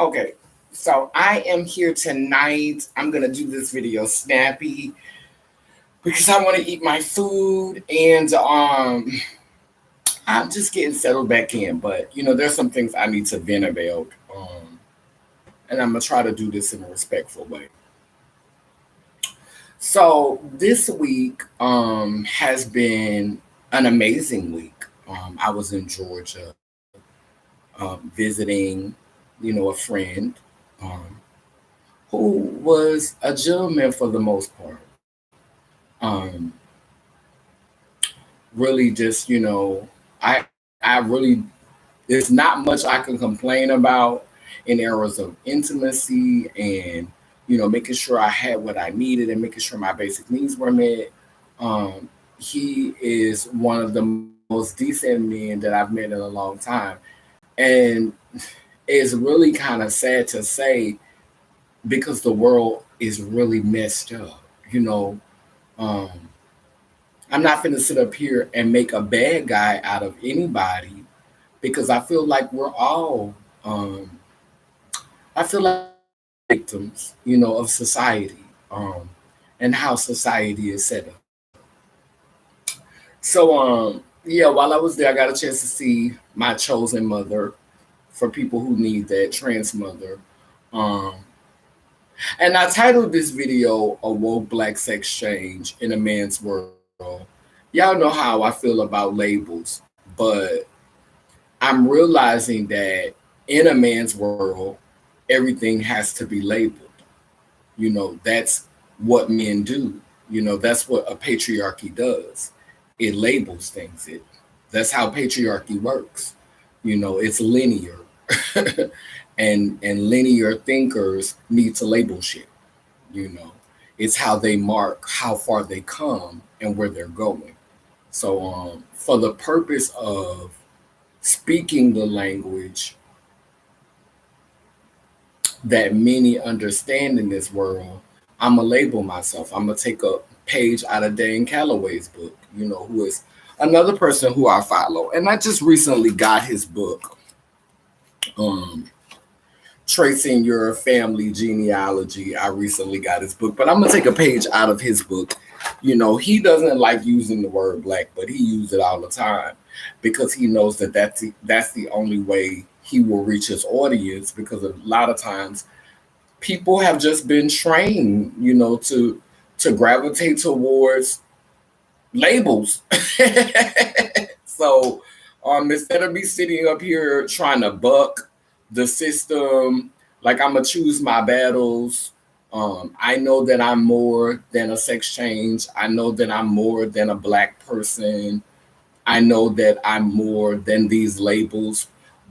Okay, so I am here tonight. I'm gonna do this video snappy because I want to eat my food and I'm just getting settled back in. But there's some things I need to vent about, and I'm gonna try to do this in a respectful way. So this week has been an amazing week. I was in Georgia visiting, a friend um, who was a gentleman for the most part. Really, just I really there's not much I can complain about in areas of intimacy and making sure I had what I needed and making sure my basic needs were met. He is one of the most decent men that I've met in a long time, and it's really kind of sad to say because the world is really messed up. You know, um, I'm not going to sit up here and make a bad guy out of anybody because I feel like we're all, um, I feel like we're all victims, of society and how society is set up. So, yeah, while I was there, I got a chance to see my chosen mother for people who need that trans mother. Um, and I titled this video "A Woke Black Sex Change in a Man's World." Y'all know how I feel about labels, but I'm realizing that in a man's world, everything has to be labeled. That's what men do. That's what a patriarchy does. It labels things. That's how patriarchy works. It's linear. and linear thinkers need to label shit, you know. It's how they mark how far they come and where they're going. So for the purpose of speaking the language that many understand in this world, I'm gonna label myself. I'm gonna take a page out of Dan Calloway's book, who is another person who I follow. And I just recently got his book, um, Tracing Your Family Genealogy. I recently got his book, but I'm gonna take a page out of his book. He doesn't like using the word black, but he uses it all the time because he knows that that's the only way he will reach his audience. Because a lot of times people have just been trained, to gravitate towards labels. So instead of me sitting up here trying to buck the system, like I'm gonna choose my battles. I know that I'm more than a sex change. I know that I'm more than a black person. I know that I'm more than these labels.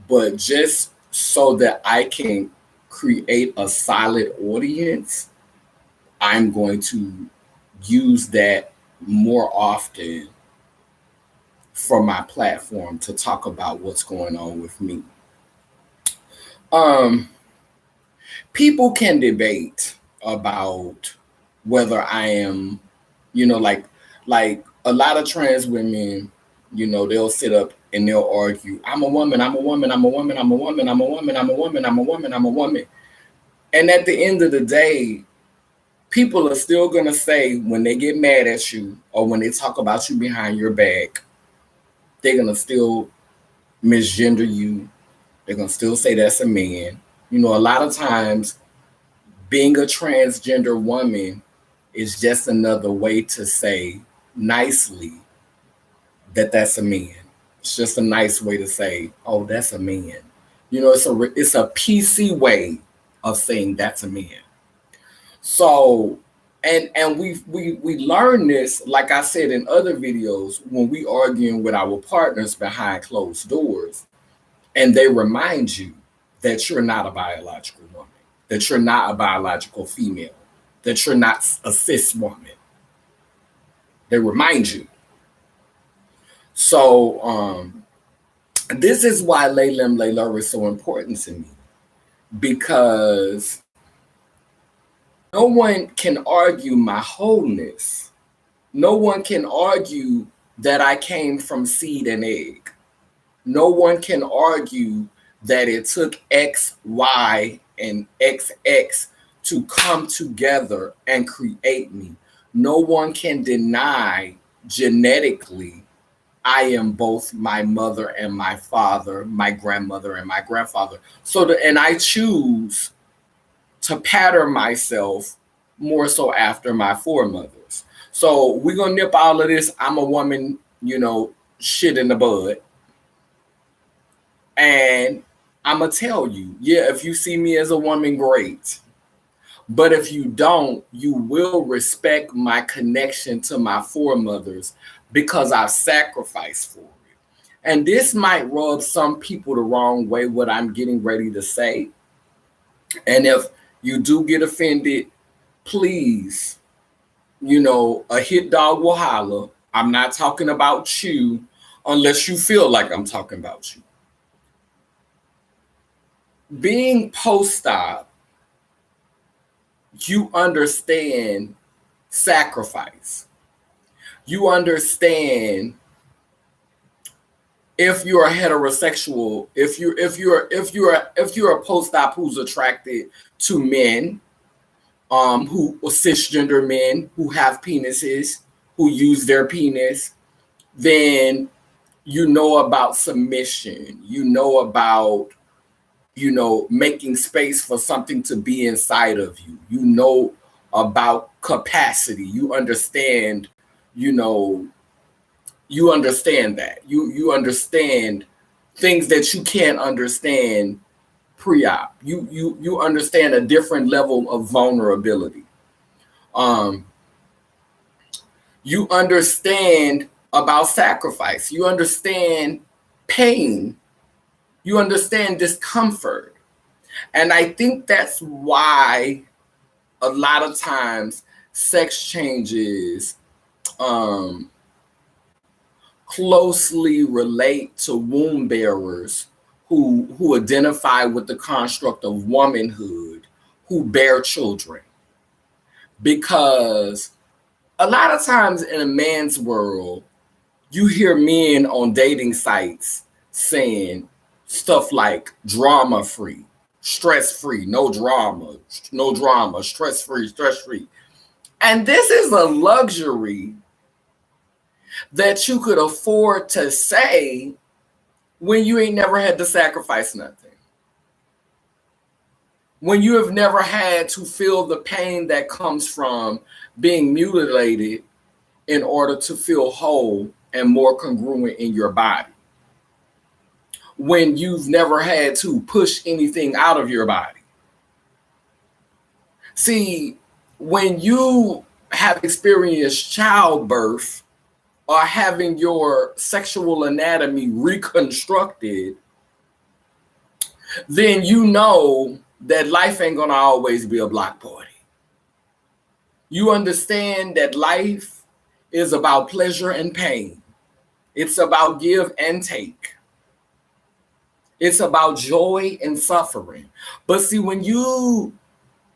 But just so that I can create a solid audience, I'm going to use that more often for my platform to talk about what's going on with me. Um, People can debate about whether I am, like a lot of trans women, they'll sit up and they'll argue, I'm a woman, I'm a woman, I'm a woman, I'm a woman, I'm a woman, I'm a woman, I'm a woman, I'm a woman. And at the end of the day, people are still gonna say when they get mad at you or when they talk about you behind your back, they're gonna still misgender you. They're gonna still say that's a man. A lot of times being a transgender woman is just another way to say nicely that that's a man. It's just a nice way to say, oh, that's a man. It's a PC way of saying that's a man. So, and we learn this, like I said in other videos, when we arguing with our partners behind closed doors, and they remind you that you're not a biological woman, that you're not a biological female, that you're not a cis woman. They remind you. So this is why Laylim Layla is so important to me, because no one can argue my wholeness. No one can argue that I came from seed and egg. No one can argue that it took X, Y, and XX to come together and create me. No one can deny genetically I am both my mother and my father, my grandmother and my grandfather. And I choose to pattern myself more so after my foremothers. So we're gonna nip all of this I'm a woman, shit in the bud. And I'm gonna tell you, yeah, if you see me as a woman, great. But if you don't, you will respect my connection to my foremothers because I've sacrificed for it. And this might rub some people the wrong way, what I'm getting ready to say. And if you do get offended, please, a hit dog will holler. I'm not talking about you unless you feel like I'm talking about you. Being post-op, you understand sacrifice. You understand if you're a heterosexual, if you're a post-op who's attracted to men, who cisgender men who have penises, who use their penis, then you know about submission. You know about making space for something to be inside of you. You know about capacity. You understand, you know, you understand that. You understand things that you can't understand pre-op. You understand a different level of vulnerability. Um, you understand about sacrifice. You understand pain. You understand discomfort. And I think that's why a lot of times sex changes closely relate to womb bearers who identify with the construct of womanhood, who bear children. Because a lot of times in a man's world, you hear men on dating sites saying stuff like drama free, stress free, no drama, stress free. And this is a luxury that you could afford to say when you ain't never had to sacrifice nothing. When you have never had to feel the pain that comes from being mutilated in order to feel whole and more congruent in your body. When you've never had to push anything out of your body. See, when you have experienced childbirth or having your sexual anatomy reconstructed, then you know that life ain't gonna always be a block party. You understand that life is about pleasure and pain. It's about give and take. It's about joy and suffering. But see, when you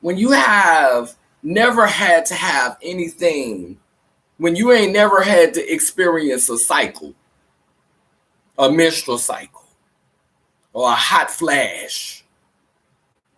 have never had to have anything, when you ain't never had to experience a cycle, a menstrual cycle, or a hot flash,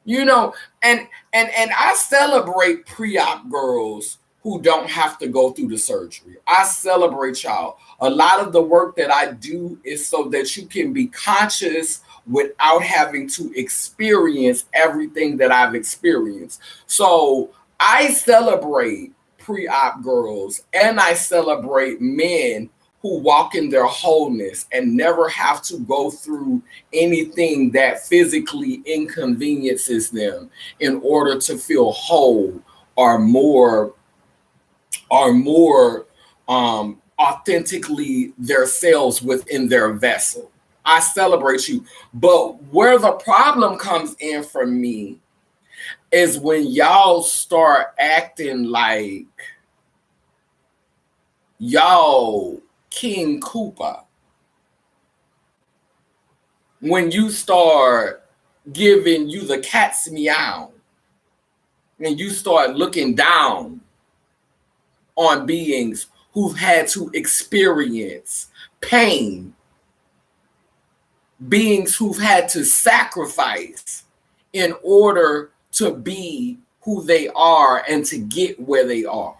and I celebrate pre-op girls who don't have to go through the surgery. I celebrate y'all. A lot of the work that I do is so that you can be conscious without having to experience everything that I've experienced. So I celebrate pre-op girls and I celebrate men who walk in their wholeness and never have to go through anything that physically inconveniences them in order to feel whole or more authentically themselves within their vessel. I celebrate you. But where the problem comes in for me is when y'all start acting like y'all King Koopa. When you start giving you the cat's meow and you start looking down on beings who've had to experience pain, beings who've had to sacrifice in order to be who they are and to get where they are.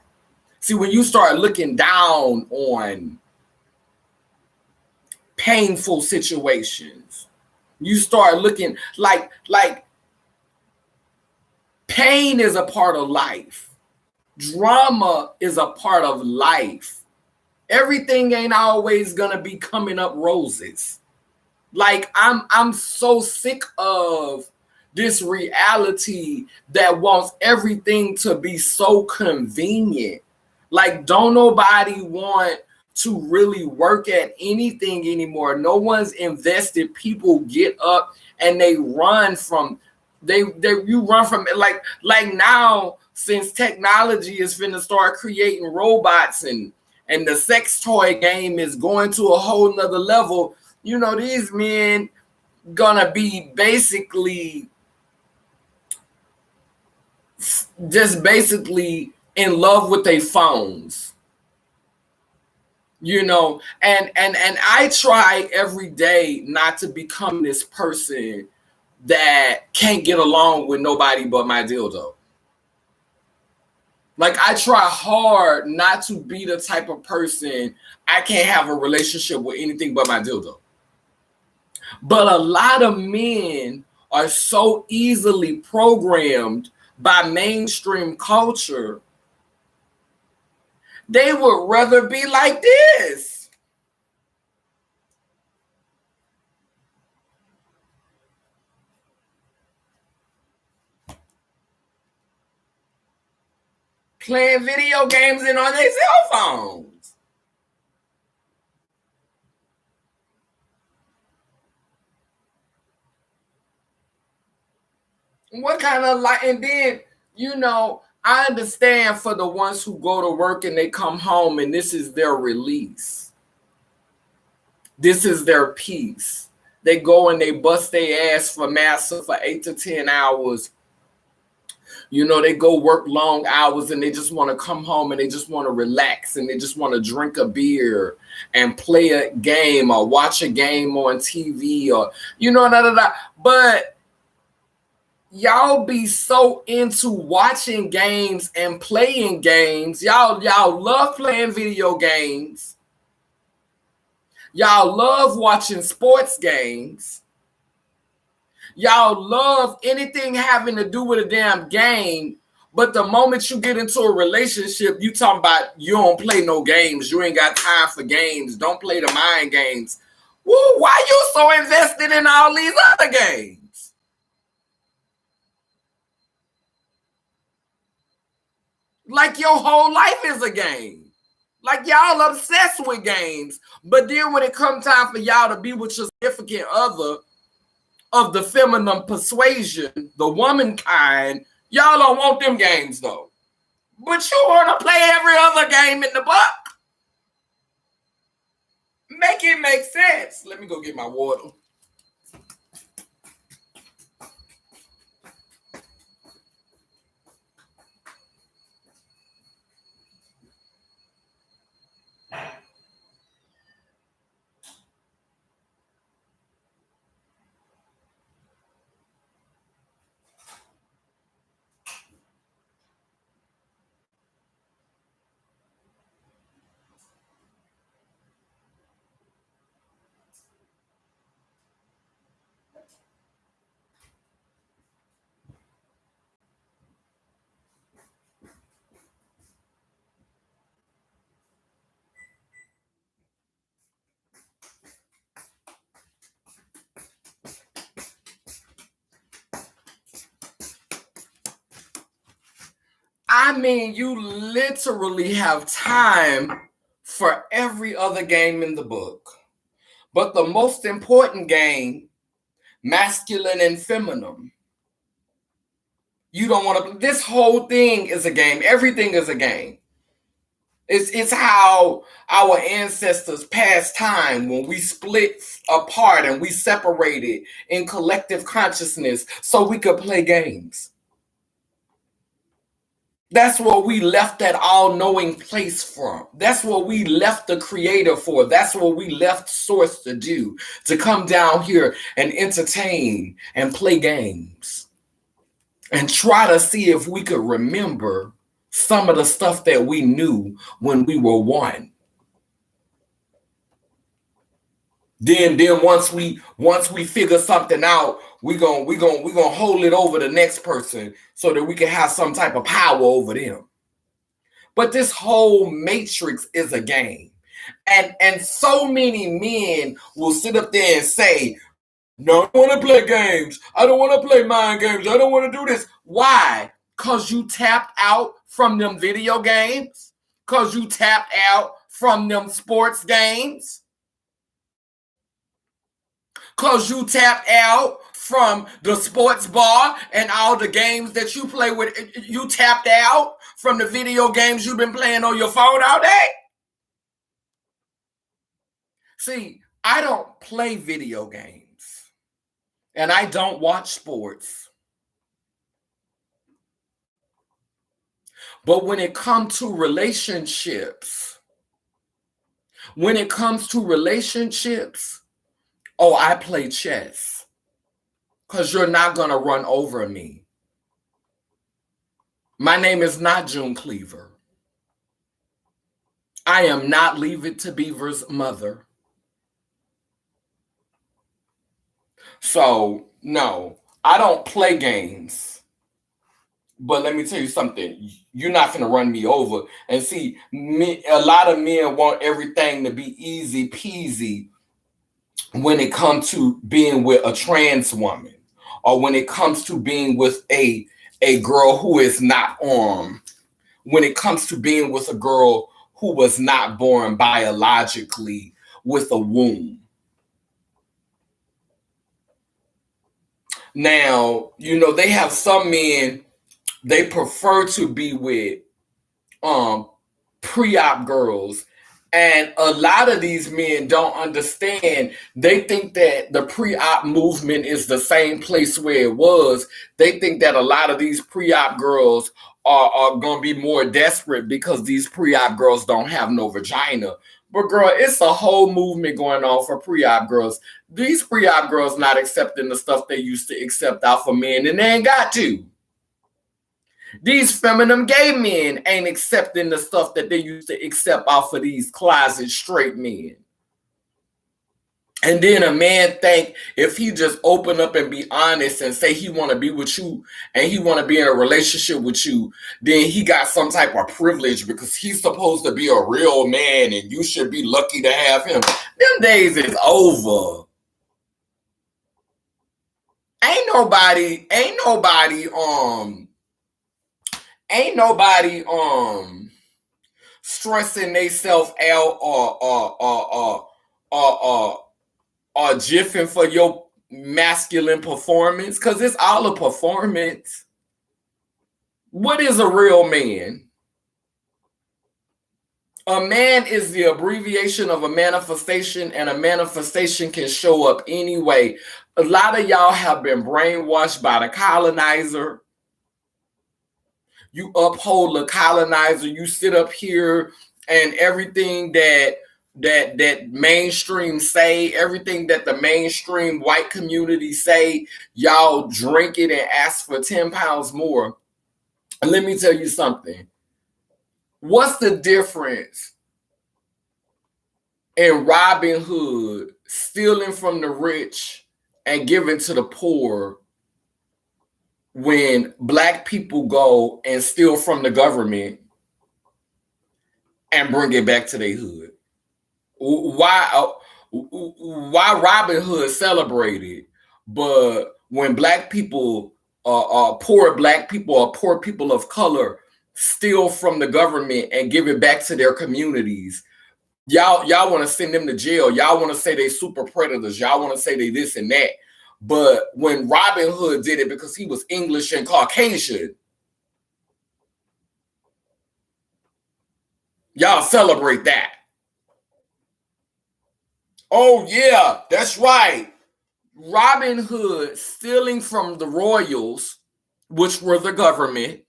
See, when you start looking down on painful situations, you start looking like pain is a part of life. Drama is a part of life. Everything ain't always gonna be coming up roses. Like I'm so sick of this reality that wants everything to be so convenient. Like, don't nobody want to really work at anything anymore. No one's invested. People get up and they run from you run from it. Like now, since technology is finna start creating robots and the sex toy game is going to a whole nother level, you know, these men gonna be basically just basically in love with their phones, you know. And I try every day not to become this person that can't get along with nobody but my dildo. Like, I try hard not to be the type of person I can't have a relationship with anything but my dildo. But a lot of men are so easily programmed by mainstream culture, they would rather be like this. Playing video games and on their cell phones. What kind of life? And then, you know, I understand for the ones who go to work and they come home and this is their release. This is their peace. They go and they bust their ass for massa for 8 to 10 hours. You know, they go work long hours and they just want to come home and they just want to relax and they just want to drink a beer and play a game or watch a game on TV or, you know, But y'all be so into watching games and playing games. Y'all love playing video games. Y'all love watching sports games. Y'all love anything having to do with a damn game. But the moment you get into a relationship, you talking about you don't play no games. You ain't got time for games. Don't play the mind games. Woo, why you so invested in all these other games? Like your whole life is a game. Like y'all obsessed with games. But then when it comes time for y'all to be with your significant other of the feminine persuasion, the womankind, y'all don't want them games though. But you want to play every other game in the book. Make it make sense. Let me go get my water. I mean, you literally have time for every other game in the book. But the most important game, masculine and feminine, you don't want to. This whole thing is a game. Everything is a game. It's how our ancestors passed time when we split apart and we separated in collective consciousness so we could play games. That's what we left that all-knowing place from. That's what we left the creator for. That's what we left source to do, to come down here and entertain and play games. and try to see if we could remember some of the stuff that we knew when we were one. Then once we figure something out, we gonna hold it over the next person so that we can have some type of power over them. But this whole matrix is a game. And so many men will sit up there and say, no, I don't want to play games. I don't want to play mind games. I don't want to do this. Why? Because you tapped out from them video games? Because you tapped out from them sports games? Because you tapped out from the sports bar and all the games that you play with? You tapped out from the video games you've been playing on your phone all day? See, I don't play video games. And I don't watch sports. But when it comes to relationships, oh, I play chess. Because you're not going to run over me. My name is not June Cleaver. I am not Leave It to Beaver's mother. So, no, I don't play games. But let me tell you something. You're not going to run me over. And see, a lot of men want everything to be easy peasy when it comes to being with a trans woman, or when it comes to being with a girl who is not when it comes to being with a girl who was not born biologically with a womb. Now, they have some men, they prefer to be with pre-op girls. And a lot of these men don't understand. They think that the pre-op movement is the same place where it was. They think that a lot of these pre-op girls are going to be more desperate because these pre-op girls don't have no vagina. But girl, it's a whole movement going on for pre-op girls. These pre-op girls not accepting the stuff they used to accept out for men, and they ain't got to. These feminine gay men ain't accepting the stuff that they used to accept off of these closet straight men. And then a man think if he just open up and be honest and say he want to be with you and he want to be in a relationship with you, then he got some type of privilege because he's supposed to be a real man and you should be lucky to have him. Them days is over. Ain't nobody stressing theyself out or jiffing for your masculine performance, because it's all a performance. What is a real man? A man is the abbreviation of a manifestation, and a manifestation can show up anyway. A lot of y'all have been brainwashed by the colonizer. You uphold the colonizer. You sit up here and everything that mainstream say, everything that the mainstream white community say, y'all drink it and ask for 10 pounds more. And let me tell you something. What's the difference in Robin Hood stealing from the rich and giving to the poor when black people go and steal from the government and bring it back to their hood? Why Robin Hood celebrated, but when black people, poor black people or poor people of color steal from the government and give it back to their communities, y'all want to send them to jail. Y'all want to say they super predators. Y'all want to say they this and that. But when Robin Hood did it because he was English and Caucasian, y'all celebrate that. Oh, yeah, that's right. Robin Hood stealing from the royals, which were the government,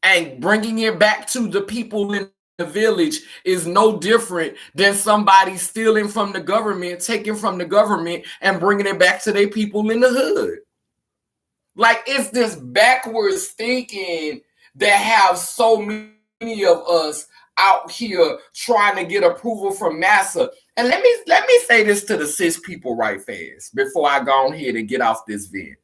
and bringing it back to the people in the village is no different than somebody stealing from the government, taking from the government, and bringing it back to their people in the hood. Like, it's this backwards thinking that have so many of us out here trying to get approval from NASA. And let me say this to the cis people right fast before I go on here and get off this vid.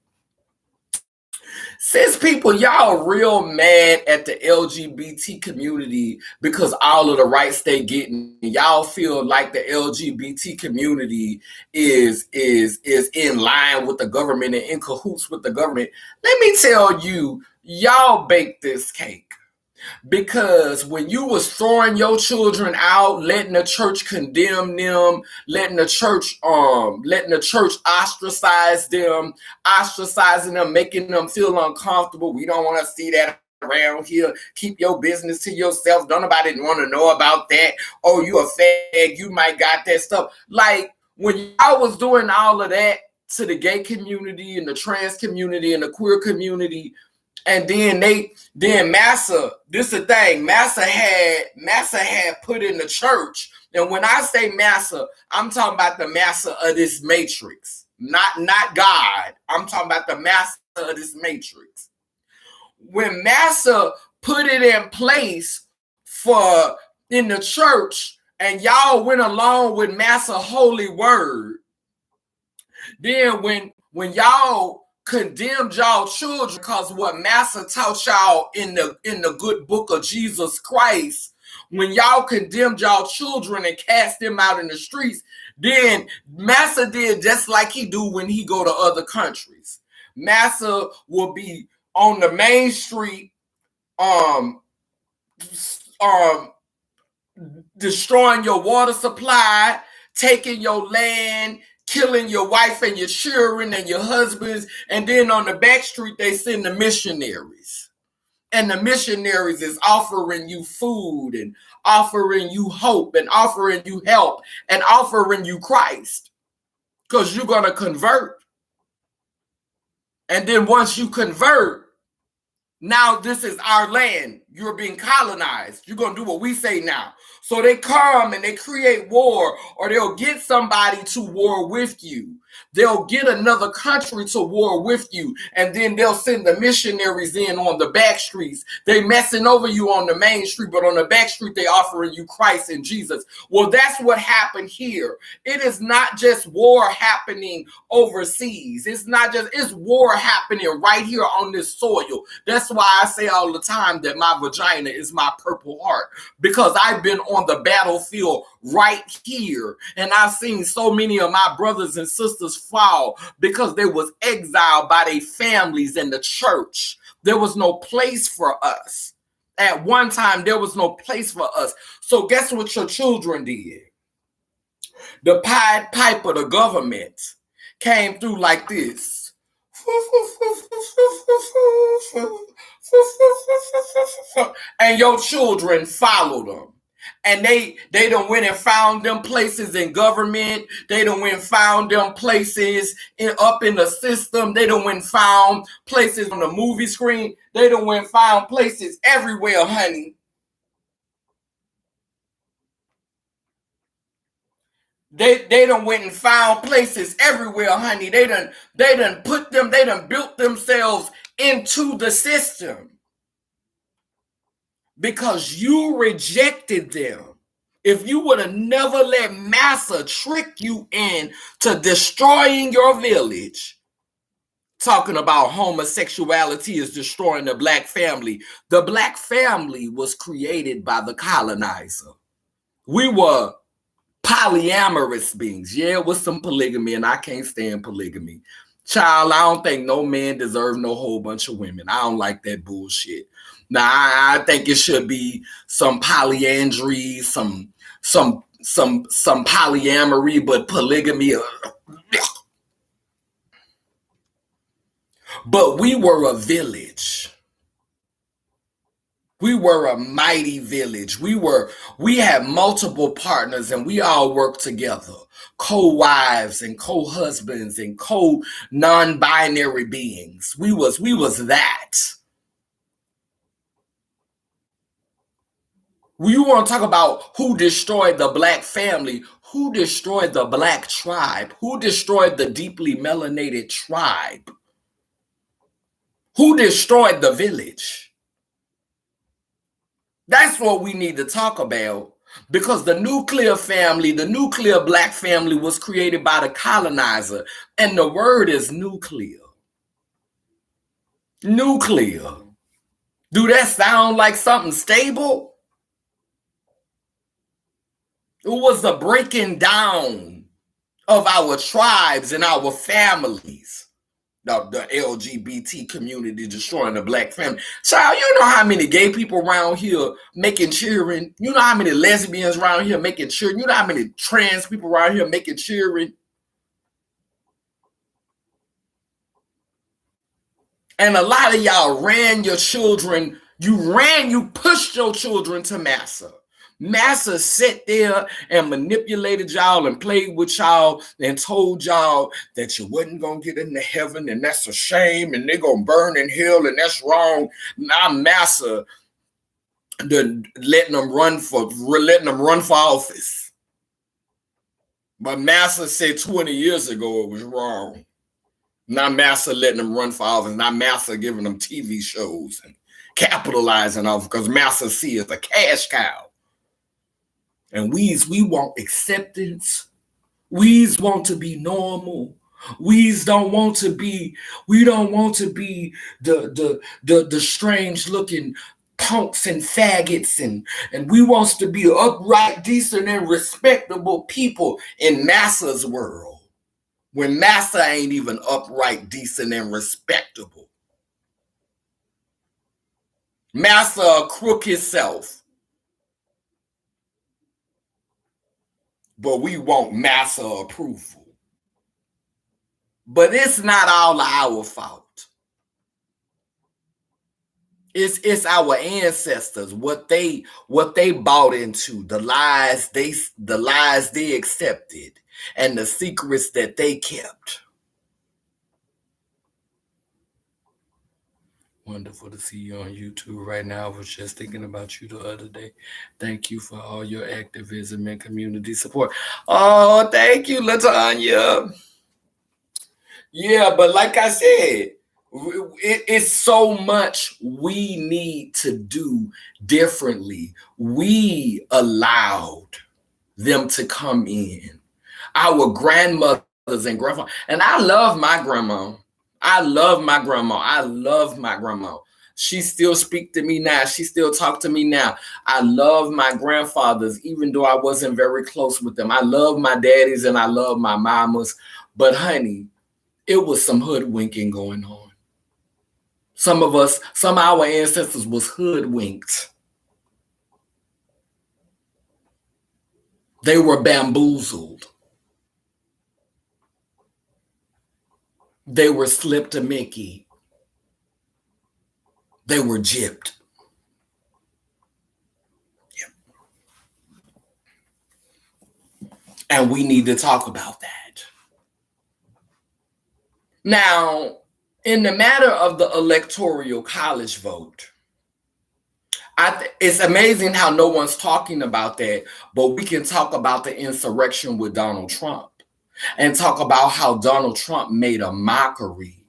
Cis people, y'all real mad at the LGBT community because all of the rights they getting. Y'all feel like the LGBT community is in line with the government and in cahoots with the government. Let me tell you, y'all baked this cake. Because when you was throwing your children out, letting the church condemn them, letting the church ostracizing them, making them feel uncomfortable. We don't want to see that around here. Keep your business to yourself. Don't nobody want to know about that. Oh, you a fag, you might got that stuff. Like, when y'all was doing all of that to the gay community and the trans community and the queer community, and then Massa, this is the thing, Massa had put in the church. And when I say Massa, I'm talking about the Massa of this matrix, not God. I'm talking about the Massa of this matrix. When Massa put it in place for in the church, and y'all went along with Massa holy word, then when y'all condemned y'all children because what Massa taught y'all in the good book of Jesus Christ, when y'all condemned y'all children and cast them out in the streets, then Massa did just like he do when he go to other countries. Massa will be on the main street, destroying your water supply, taking your land, killing your wife and your children and your husbands, and then on the back street they send the missionaries. And the missionaries is offering you food and offering you hope and offering you help and offering you Christ. Because you're going to convert. And then once you convert, now this is our land. You're being colonized. You're going to do what we say now. So they come and they create war, or they'll get somebody to war with you. They'll get another country to war with you, and then they'll send the missionaries in on the back streets. They messing over you on the main street, but on the back street, they offering you Christ and Jesus. Well, that's what happened here. It is not just war happening overseas. It's war happening right here on this soil. That's why I say all the time that my vagina is my purple heart, because I've been on the battlefield right here, and I've seen so many of my brothers and sisters fall because they was exiled by their families and the church. There was no place for us. At one time, there was no place for us. So guess what your children did? The Pied Piper, the government, came through like this. And your children followed them. And they done went and found them places in government. They done went and found them places up in the system. They done went and found places on the movie screen. They done went and found places everywhere, honey. They done went and found places everywhere, honey. They done built themselves into the system. Because you rejected them. If you would have never let Massa trick you into destroying your village, talking about homosexuality is destroying the black family. The black family was created by the colonizer. We were polyamorous beings. Yeah, with some polygamy, and I can't stand polygamy. Child, I don't think no man deserves no whole bunch of women. I don't like that bullshit. Now, I think it should be some polyandry, some polyamory, but polygamy. But we were a village. We were a mighty village. We had multiple partners, and we all worked together. Co-wives and co-husbands and co-non-binary beings. We was that. You want to talk about who destroyed the black family, who destroyed the black tribe, who destroyed the deeply melanated tribe. Who destroyed the village? That's what we need to talk about, because the nuclear family, the nuclear black family, was created by the colonizer, and the word is nuclear. Nuclear. Do that sound like something stable? It was the breaking down of our tribes and our families. The LGBT community destroying the black family. Child, you know how many gay people around here making children? You know how many lesbians around here making children? You know how many trans people around here making children? And a lot of y'all ran your children, you pushed your children to Massa. Massa sat there and manipulated y'all and played with y'all and told y'all that you wasn't going to get into heaven, and that's a shame, and they're going to burn in hell, and that's wrong. Now Massa letting them run for office. But Massa said 20 years ago it was wrong. Now Massa letting them run for office. Now Massa giving them TV shows and capitalizing off, because Massa see is a cash cow. And we want acceptance. We want to be normal. We don't want to be the strange looking punks and faggots, and we wants to be upright, decent, and respectable people in Massa's world. When Massa ain't even upright, decent, and respectable. Massa a crook himself. But we want Massa approval. But it's not all our fault. It's our ancestors, what they bought into, the lies they accepted, and the secrets that they kept. Wonderful to see you on YouTube right now. I was just thinking about you the other day. Thank you for all your activism and community support. Oh, thank you, LaTanya. Yeah, but like I said, it's so much we need to do differently. We allowed them to come in. Our grandmothers and grandfathers. And I love my grandma. I love my grandma. She still speak to me now. She still talk to me now. I love my grandfathers, even though I wasn't very close with them. I love my daddies and I love my mamas. But honey, it was some hoodwinking going on. Some of our ancestors was hoodwinked. They were bamboozled. They were slipped a Mickey. They were gypped. Yep. And we need to talk about that. Now, in the matter of the electoral college vote, it's amazing how no one's talking about that, but we can talk about the insurrection with Donald Trump and talk about how Donald Trump made a mockery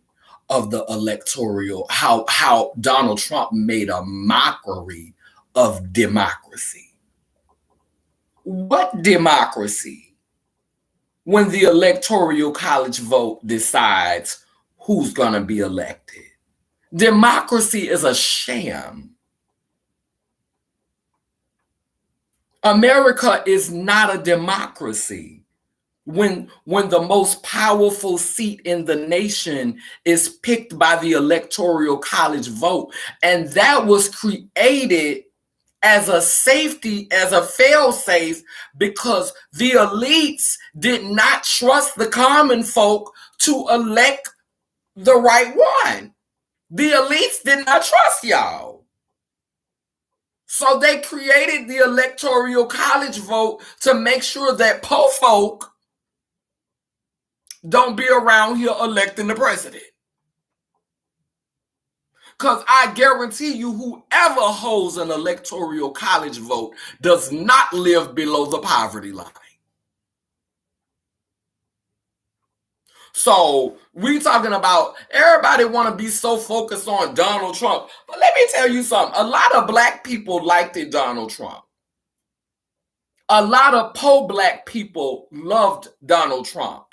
of the electoral, how Donald Trump made a mockery of democracy. What democracy? When the electoral college vote decides who's going to be elected. Democracy is a sham. America is not a democracy. When the most powerful seat in the nation is picked by the electoral college vote, and that was created as a safety, as a fail-safe, because the elites did not trust the common folk to elect the right one. The elites did not trust y'all. So they created the electoral college vote to make sure that poor folk don't be around here electing the president. Because I guarantee you, whoever holds an electoral college vote does not live below the poverty line. So we talking about everybody want to be so focused on Donald Trump. But let me tell you something. A lot of black people liked it, Donald Trump. A lot of pro-black people loved Donald Trump.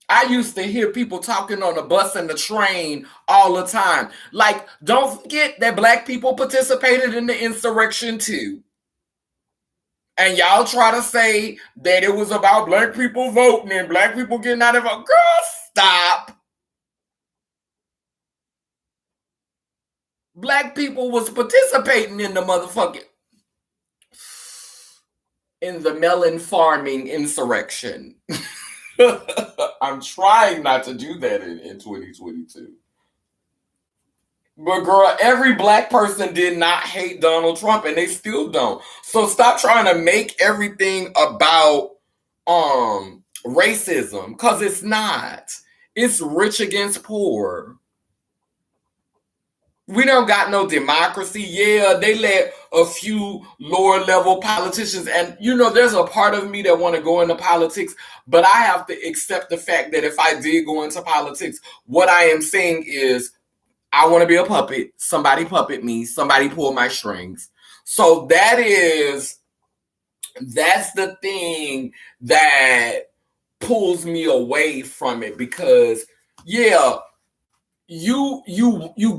I used to hear people talking on the bus and the train all the time. Like, don't forget that black people participated in the insurrection too. And y'all try to say that it was about black people voting and black people getting out of a girl, stop. Black people was participating in the motherfucking in the melon farming insurrection. I'm trying not to do that in 2022. But girl, every black person did not hate Donald Trump and they still don't. So stop trying to make everything about racism, because it's not. It's rich against poor. We don't got no democracy. Yeah, they let a few lower level politicians, and there's a part of me that want to go into politics, but I have to accept the fact that if I did go into politics, what I am saying is I want to be a puppet. Somebody puppet me. Somebody pull my strings. So that's the thing that pulls me away from it, because yeah, you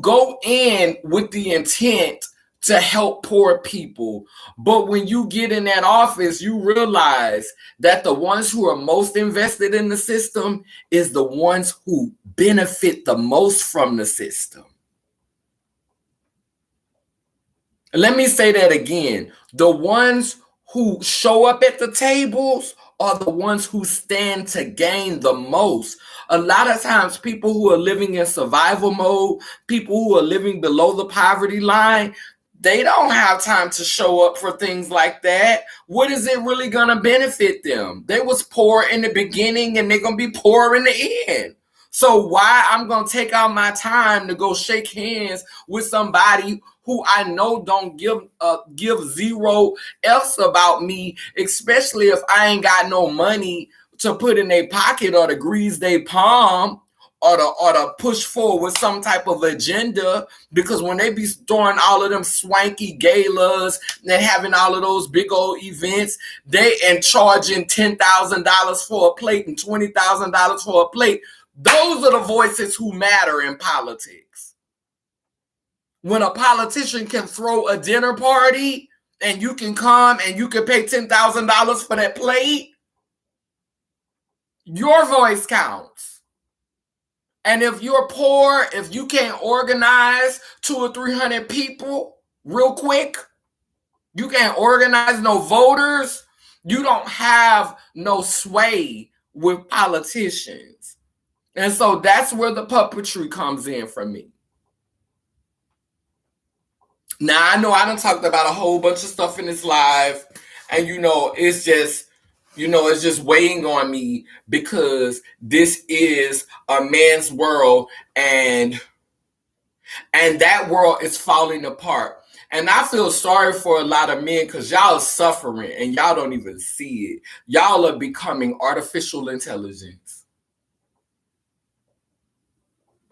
go in with the intent to help poor people, but when you get in that office, you realize that the ones who are most invested in the system is the ones who benefit the most from the system. Let me say that again. The ones who show up at the tables are the ones who stand to gain the most. A lot of times, people who are living in survival mode, people who are living below the poverty line, they don't have time to show up for things like that. What is it really going to benefit them? They was poor in the beginning and they're going to be poor in the end. So why I'm going to take out my time to go shake hands with somebody who I know don't give zero else about me, especially if I ain't got no money to put in their pocket or to grease their palm or to push forward some type of agenda, because when they be throwing all of them swanky galas and having all of those big old events, they and charging $10,000 for a plate and $20,000 for a plate, those are the voices who matter in politics. When a politician can throw a dinner party and you can come and you can pay $10,000 for that plate, your voice counts. And if you're poor, if you can't organize 200 or 300 people real quick, you can't organize no voters, you don't have no sway with politicians. And so that's where the puppetry comes in for me. Now, I know I done talked about a whole bunch of stuff in this live, and it's just weighing on me because this is a man's world, and that world is falling apart. And I feel sorry for a lot of men because y'all are suffering and y'all don't even see it. Y'all are becoming artificial intelligence.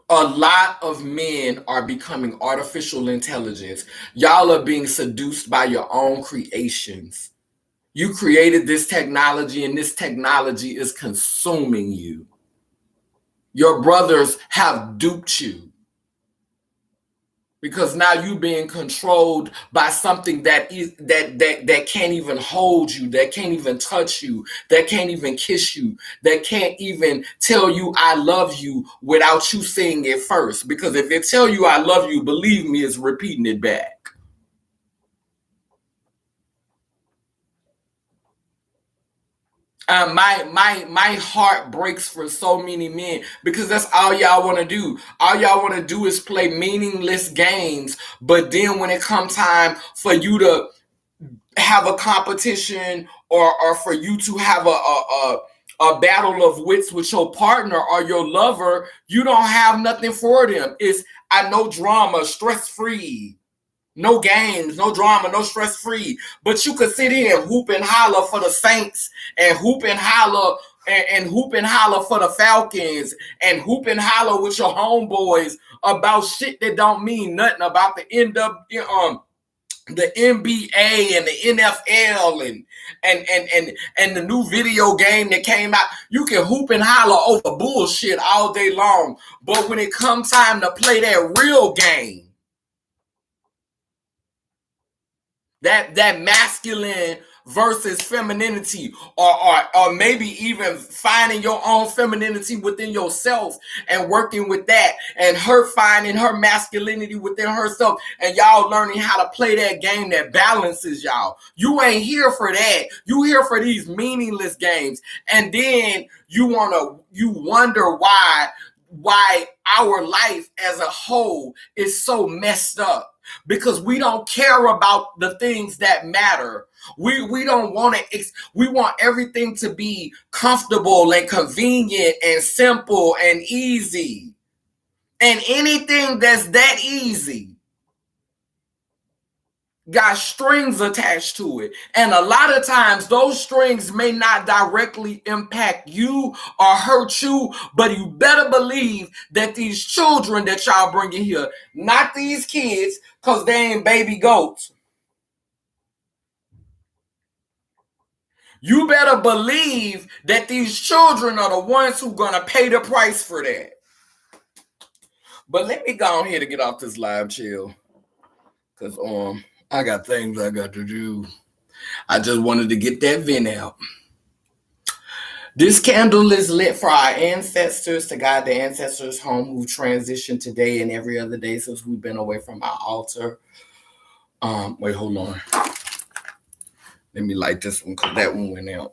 A lot of men are becoming artificial intelligence. Y'all are being seduced by your own creations. You created this technology and this technology is consuming you. Your brothers have duped you because now you're being controlled by something that can't even hold you, that can't even touch you, that can't even kiss you, that can't even tell you I love you without you saying it first. Because if it tell you I love you, believe me, it's repeating it back. My heart breaks for so many men because that's all y'all want to do. All y'all want to do is play meaningless games. But then when it comes time for you to have a competition or for you to have a battle of wits with your partner or your lover, you don't have nothing for them. It's I know drama, stress free. No games, no drama, no stress free. But you could sit in and hoop and holler for the Saints and hoop and holler and hoop and holler for the Falcons and hoop and holler with your homeboys about shit that don't mean nothing about the NBA and the NFL and the new video game that came out. You can hoop and holler over bullshit all day long, but when it comes time to play that real game, that masculine versus femininity, or maybe even finding your own femininity within yourself and working with that, and her finding her masculinity within herself, and y'all learning how to play that game that balances y'all. You ain't here for that. You here for these meaningless games, and then you wonder why our life as a whole is so messed up, because we don't care about the things that matter. We don't want to. We want everything to be comfortable and convenient and simple and easy. And anything that's that easy got strings attached to it. And a lot of times those strings may not directly impact you or hurt you, but you better believe that these children that y'all bringing here, not these kids, because they ain't baby goats. You better believe that these children are the ones who gonna pay the price for that. But let me go on here to get off this live chill, because I got things I got to do. I just wanted to get that vent out. This candle is lit for our ancestors, to guide the ancestors home who transitioned today and every other day since we've been away from our altar. Wait, hold on. Let me light this one because that one went out.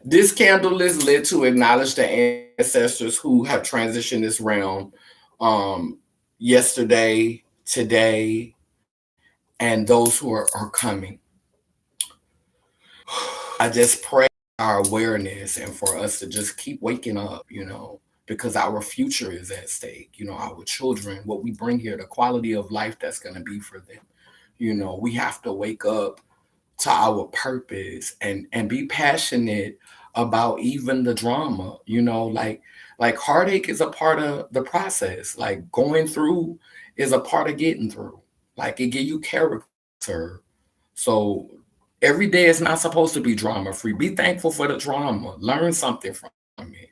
This candle is lit to acknowledge the ancestors who have transitioned this realm yesterday, today, and those who are coming. I just pray our awareness and for us to just keep waking up, because our future is at stake. Our children, what we bring here, the quality of life that's going to be for them. We have to wake up to our purpose and be passionate about even the drama. Like heartache is a part of the process. Like going through is a part of getting through. Like it give you character. So every day is not supposed to be drama free. Be thankful for the drama. Learn something from it.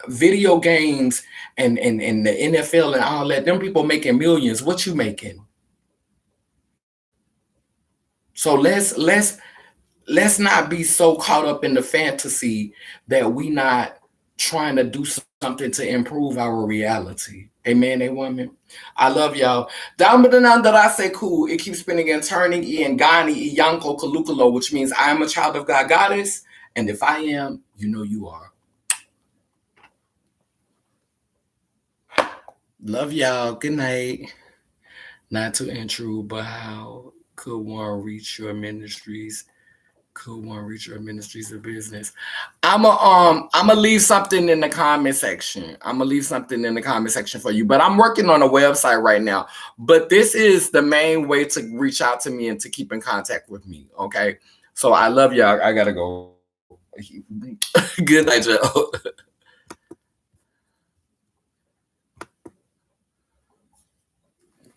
Video games and the NFL and all that, them people making millions. What you making? So let's not be so caught up in the fantasy that we not trying to do something to improve our reality. Amen, woman. I love y'all. Cool. It keeps spinning and turning. Iangani, Iyanko, Kalukalo, which means I am a child of God, goddess. And if I am, you are. Love y'all. Good night. Not to intrude, but how could one reach your ministries? Could one reach your ministries of business? I'ma leave something in the comment section. For you. But I'm working on a website right now. But this is the main way to reach out to me and to keep in contact with me. Okay. So I love y'all. I gotta go. Good night, y'all.